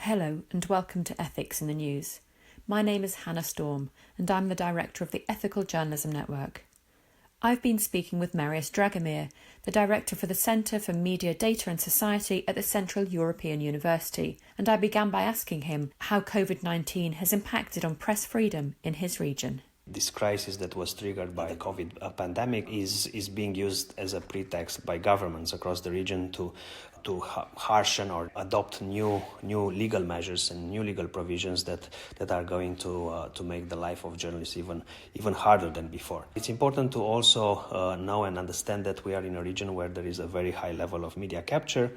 Hello and welcome to Ethics in the News. My name is Hannah Storm and I'm the director of the Ethical Journalism Network. I've been speaking with Marius Dragomir, the director for the Centre for Media, Data and Society at the Central European University, and I began by asking him how COVID-19 has impacted on press freedom in his region. This crisis that was triggered by the COVID pandemic is being used as a pretext by governments across the region to harshen or adopt new legal measures and new legal provisions that are going to make the life of journalists even harder than before. It's important to also know and understand that we are in a region where there is a very high level of media capture.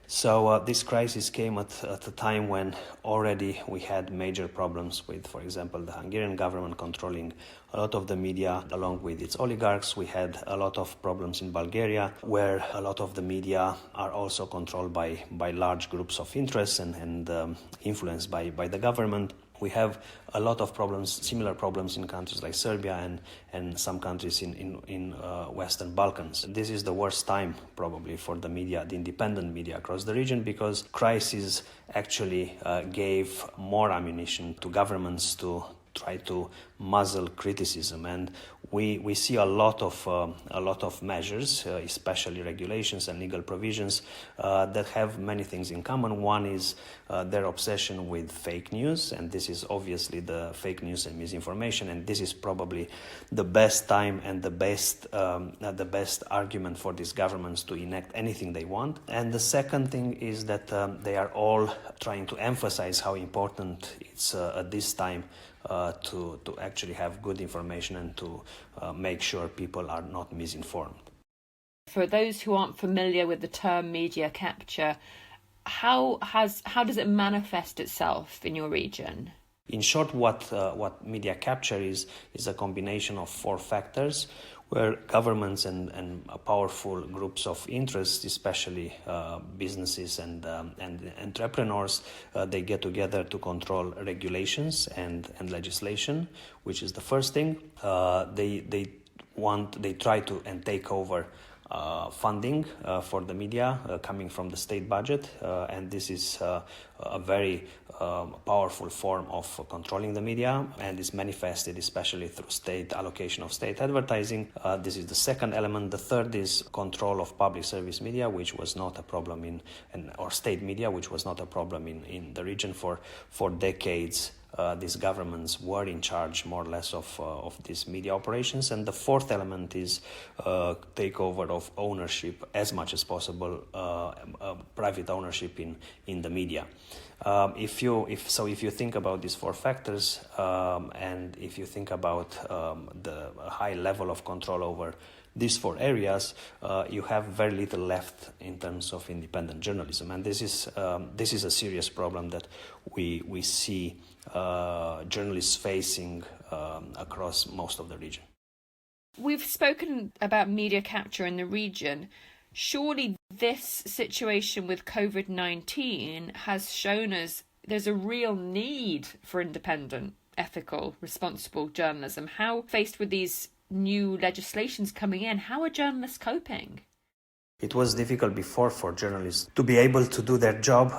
So this crisis came at a time when already we had major problems with, for example, the Hungarian government controlling a lot of the media along with its oligarchs. We had a lot of problems in Bulgaria where a lot of the media are also controlled by large groups of interests and influenced by the government. We have a lot of problems, similar problems in countries like Serbia and some countries in Western Balkans. This is the worst time probably for the media, the independent media across the region, because crisis actually gave more ammunition to governments to try to muzzle criticism, and we see a lot of measures, especially regulations and legal provisions that have many things in common. One is their obsession with fake news, and this is obviously the fake news and misinformation, and this is probably the best time and the best argument for these governments to enact anything they want. And the second thing is that they are all trying to emphasize how important it's at this time to actually have good information and to make sure people are not misinformed. For those who aren't familiar with the term media capture, how does it manifest itself in your region? In short, what media capture is a combination of four factors, where governments and powerful groups of interest, especially businesses and entrepreneurs, they get together to control regulations and legislation, which is the first thing. They try to and take over funding for the media coming from the state budget, and this is a very powerful form of controlling the media, and is manifested especially through state allocation of state advertising. This is the second element. The third is control of public service media, which was not a problem or state media, which was not a problem in the region for decades. These governments were in charge more or less of these media operations. And the fourth element is takeover of ownership as much as possible, private ownership in the media. If you think about these four factors, and if you think about the high level of control over these four areas, you have very little left in terms of independent journalism, and this is a serious problem that we see journalists facing across most of the region. We've spoken about media capture in the region. Surely this situation with COVID-19 has shown us there's a real need for independent, ethical, responsible journalism. How, faced with these new legislations coming in, how are journalists coping? It was difficult before for journalists to be able to do their job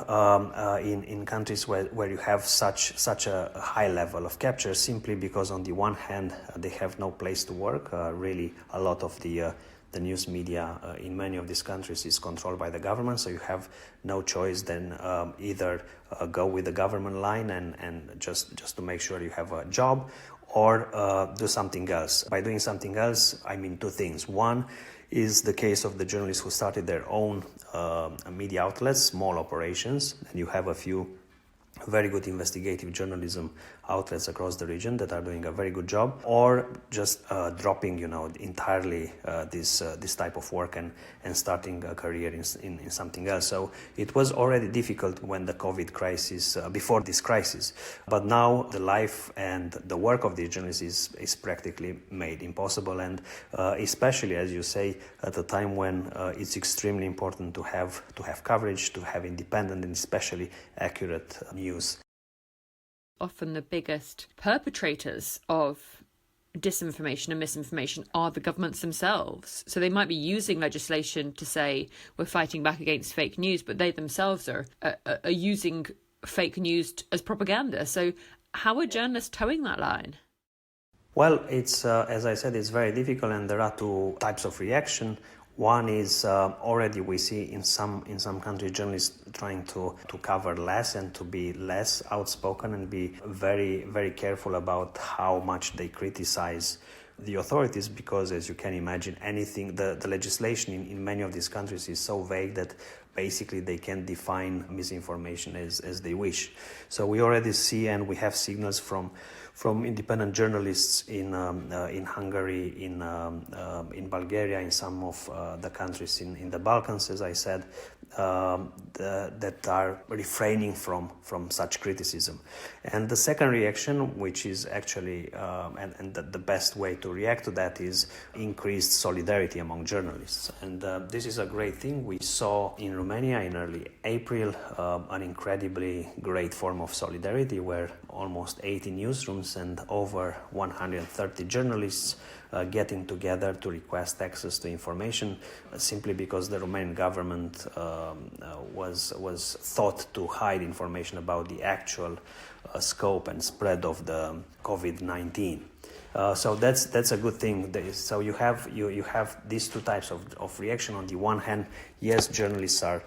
in countries where you have such a high level of capture, simply because on the one hand they have no place to work. Really, a lot of the news media in many of these countries is controlled by the government, so you have no choice than either go with the government line and just to make sure you have a job, or do something else. By doing something else, I mean two things. One is the case of the journalists who started their own media outlets, small operations, and you have a few very good investigative journalism outlets across the region that are doing a very good job, or just dropping entirely this type of work and starting a career in something else. So it was already difficult when the COVID crisis, before this crisis, but now the life and the work of these journalists is practically made impossible, and especially, as you say, at a time when it's extremely important to have coverage, to have independent and especially accurate news. Often the biggest perpetrators of disinformation and misinformation are the governments themselves. So they might be using legislation to say we're fighting back against fake news, but they themselves are using fake news as propaganda. So how are journalists towing that line? Well, it's as I said, it's very difficult, and there are two types of reaction. One is already we see in some countries journalists trying to cover less and to be less outspoken and be very, very careful about how much they criticize the authorities, because as you can imagine, anything the legislation in many of these countries is so vague that basically they can define misinformation as they wish. So we already see, and we have signals from independent journalists in Hungary, in Bulgaria, in some of the countries in the Balkans, as I said, that are refraining from such criticism. And the second reaction, which is actually, and the best way to react to that, is increased solidarity among journalists. And this is a great thing. We saw in Romania in early April an incredibly great form of solidarity, where almost 80 newsrooms and over 130 journalists getting together to request access to information, simply because the Romanian government was thought to hide information about the actual scope and spread of the COVID-19. So that's a good thing. So you have these two types of reaction. On the one hand, yes, journalists are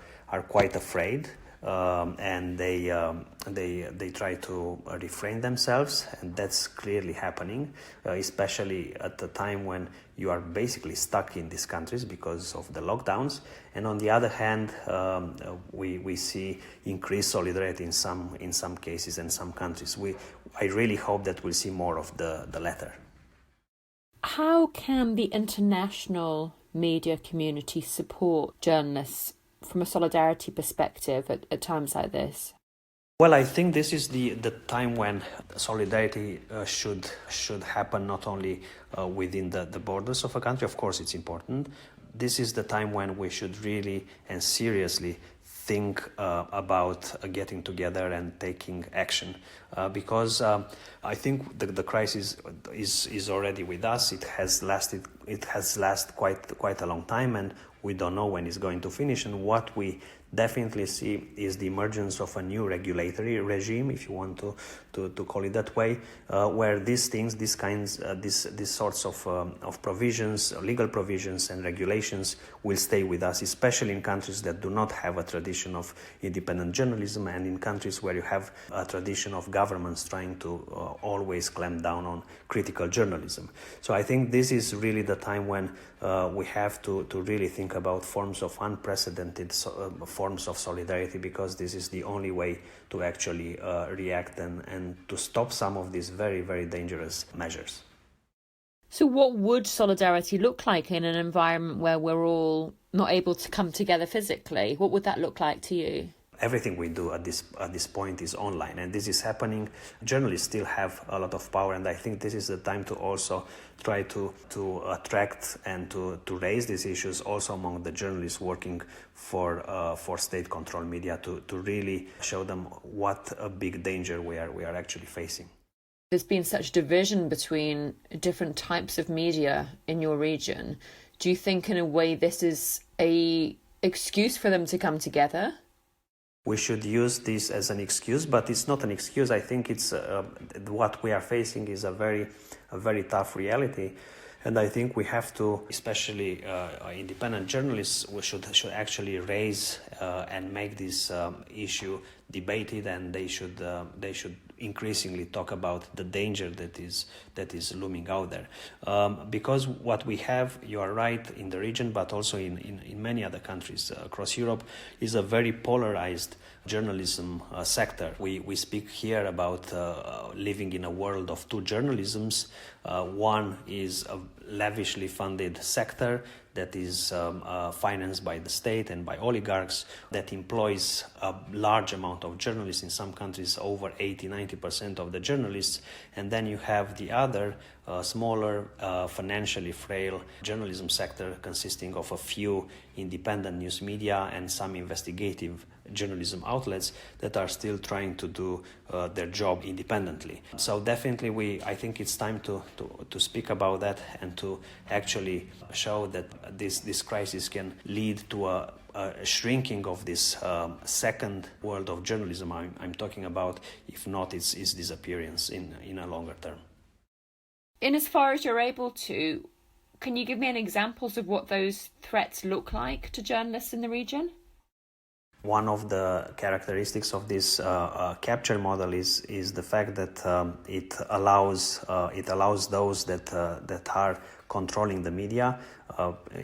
quite afraid. And they try to refrain themselves, and that's clearly happening, especially at the time when you are basically stuck in these countries because of the lockdowns. And on the other hand, we see increased solidarity in some cases and some countries. I really hope that we'll see more of the latter. How can the international media community support journalists from a solidarity perspective at times like this? Well, I think this is the time when solidarity should happen not only within the borders of a country. Of course, it's important. This is the time when we should really and seriously think about getting together and taking action, because I think the crisis is already with us. It has lasted quite a long time, and we don't know when it's going to finish. And what we definitely see is the emergence of a new regulatory regime, if you want to call it that way, where these things, these sorts of provisions, legal provisions and regulations will stay with us, especially in countries that do not have a tradition of independent journalism, and in countries where you have a tradition of governments trying to always clamp down on critical journalism. So I think this is really the time when we have to really think about forms of unprecedented forms of solidarity, because this is the only way to actually react and to stop some of these very, very dangerous measures. So what would solidarity look like in an environment where we're all not able to come together physically? What would that look like to you? Everything we do at this point is online, and this is happening. Journalists still have a lot of power, and I think this is the time to also try to attract and to raise these issues also among the journalists working for state-controlled media, to really show them what a big danger we are actually facing. There's been such division between different types of media in your region. Do you think in a way this is an excuse for them to come together? We should use this as an excuse, but it's not an excuse. I think it's what we are facing is a very tough reality, and I think we have to, especially independent journalists, we should actually raise and make this issue debated, and they should increasingly talk about the danger that is looming out there, because what we have, you are right, in the region but also in many other countries across Europe, is a very polarized journalism sector. We speak here about living in a world of two journalisms. One is a lavishly funded sector that is financed by the state and by oligarchs, that employs a large amount of journalists, in some countries over 80-90% of the journalists. And then you have the other smaller, financially frail journalism sector, consisting of a few independent news media and some investigative journalism outlets that are still trying to do their job independently. So definitely I think it's time to speak about that and to actually show that this crisis can lead to a a shrinking of this second world of journalism I'm talking about, if not its disappearance in a longer term. In as far as you're able to, can you give me any examples of what those threats look like to journalists in the region? One of the characteristics of this capture model is the fact that it allows those that are controlling the media,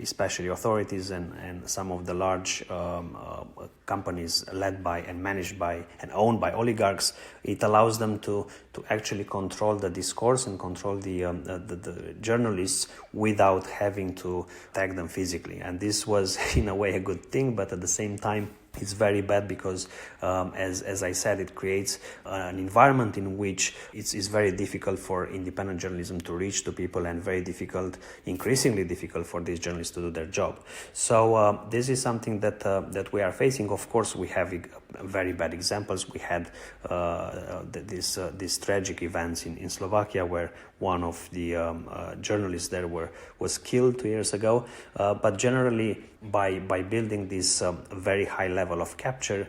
especially authorities and some of the large companies led by and managed by and owned by oligarchs. It allows them to actually control the discourse and control the journalists without having to tag them physically. And this was in a way a good thing, but at the same time it's very bad because, as I said, it creates an environment in which it's very difficult for independent journalism to reach to people, and increasingly difficult for these journalists to do their job. So this is something that we are facing. Of course, we have very bad examples. We had these tragic events in Slovakia, where one of the journalists there was killed 2 years ago. But generally, by building this very high level of capture,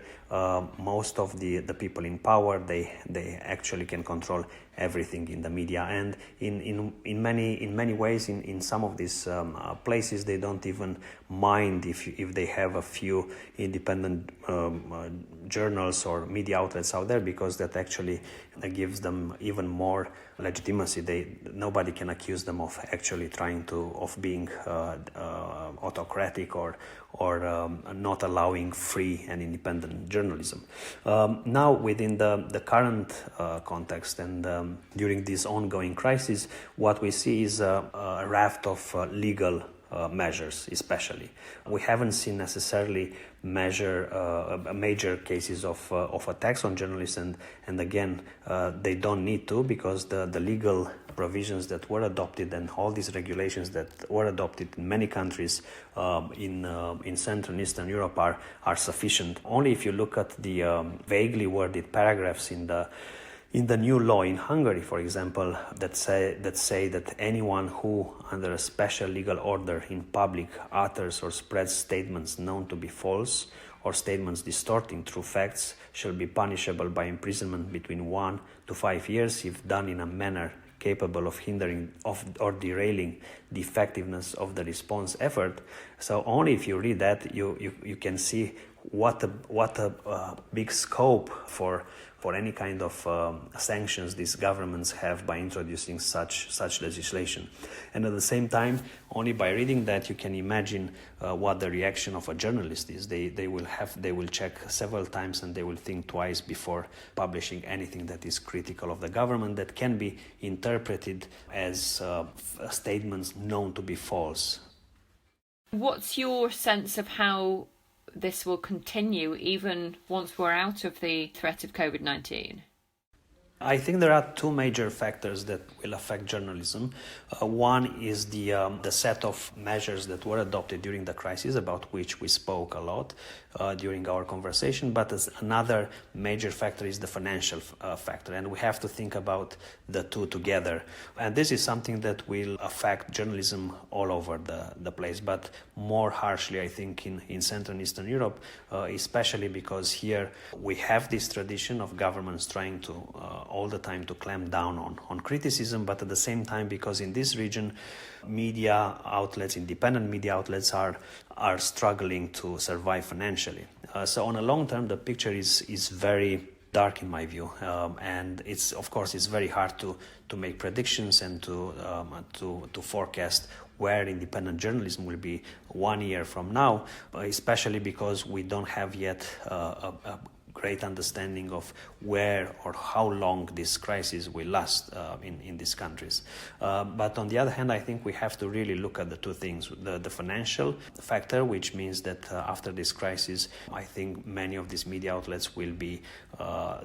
most of the people in power, they actually can control everything in the media, and in many ways in some of these places they don't even mind if they have a few independent journals or media outlets out there, because that actually gives them even more legitimacy. Nobody can accuse them of actually of being autocratic or not allowing free and independent journalism. Now, within the current context and during this ongoing crisis, what we see is a raft of legal measures. Especially, we haven't seen necessarily major cases of attacks on journalists, and again, they don't need to, because the legal provisions that were adopted and all these regulations that were adopted in many countries in Central and Eastern Europe are sufficient. Only if you look at the vaguely worded paragraphs in the new law in Hungary, for example, that say that anyone who, under a special legal order in public, utters or spreads statements known to be false or statements distorting true facts shall be punishable by imprisonment between 1 to 5 years if done in a manner capable of hindering or derailing the effectiveness of the response effort. So only if you read that you can see what a big scope for any kind of sanctions these governments have by introducing such legislation. And at the same time, only by reading that you can imagine what the reaction of a journalist is. They will check several times, and they will think twice before publishing anything that is critical of the government, that can be interpreted as statements known to be false. What's your sense of how this will continue even once we're out of the threat of COVID-19? I think there are two major factors that will affect journalism. One is the set of measures that were adopted during the crisis, about which we spoke a lot during our conversation. But as another major factor is the financial factor, and we have to think about the two together. And this is something that will affect journalism all over the place, but more harshly, I think, in Central and Eastern Europe, especially because here we have this tradition of governments trying to all the time to clamp down on criticism, but at the same time, because in this region media outlets, independent media outlets are struggling to survive financially. So on a long term, the picture is very dark in my view, and it's very hard to make predictions and to forecast where independent journalism will be 1 year from now, especially because we don't have yet a great understanding of where or how long this crisis will last in these countries. But on the other hand, I think we have to really look at the two things. The financial factor, which means that after this crisis, I think many of these media outlets will be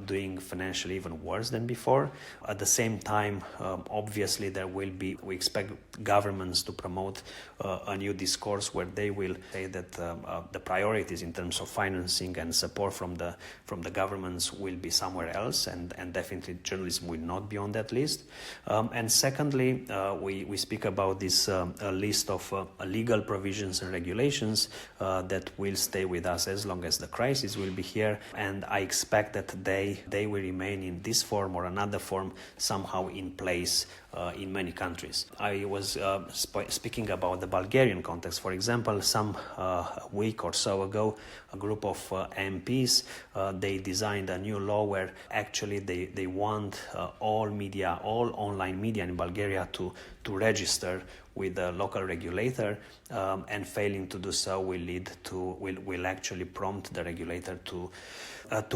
doing financially even worse than before. At the same time, obviously, we expect governments to promote a new discourse where they will say that the priorities in terms of financing and support from the from the governments will be somewhere else, and definitely journalism will not be on that list. And secondly, we speak about this list of legal provisions and regulations that will stay with us as long as the crisis will be here, and I expect that they will remain in this form or another form somehow in place in many countries. I was speaking about the Bulgarian context. For example, some week or so ago, a group of MPs, they designed a new law where actually they want all media, all online media in Bulgaria to register with the local regulator, and failing to do so will actually prompt the regulator to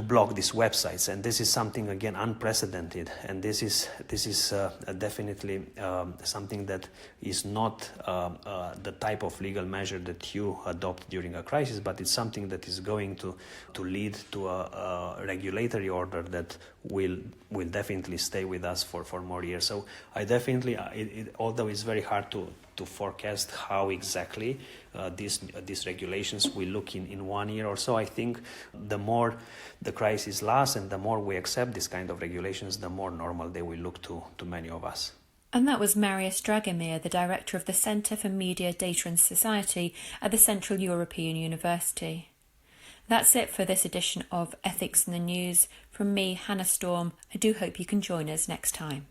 block these websites. And this is something again unprecedented, and this is definitely something that is not the type of legal measure that you adopt during a crisis, but it's something that is going to lead to a regulatory order that will definitely stay with us for more years. So I definitely, although it's very hard to forecast how exactly these regulations will look in 1 year or so, I think the more the crisis lasts and the more we accept this kind of regulations, the more normal they will look to many of us. And that was Marius Dragomir, the director of the Centre for Media, Data and Society at the Central European University. That's it for this edition of Ethics in the News. From me, Hannah Storm. I do hope you can join us next time.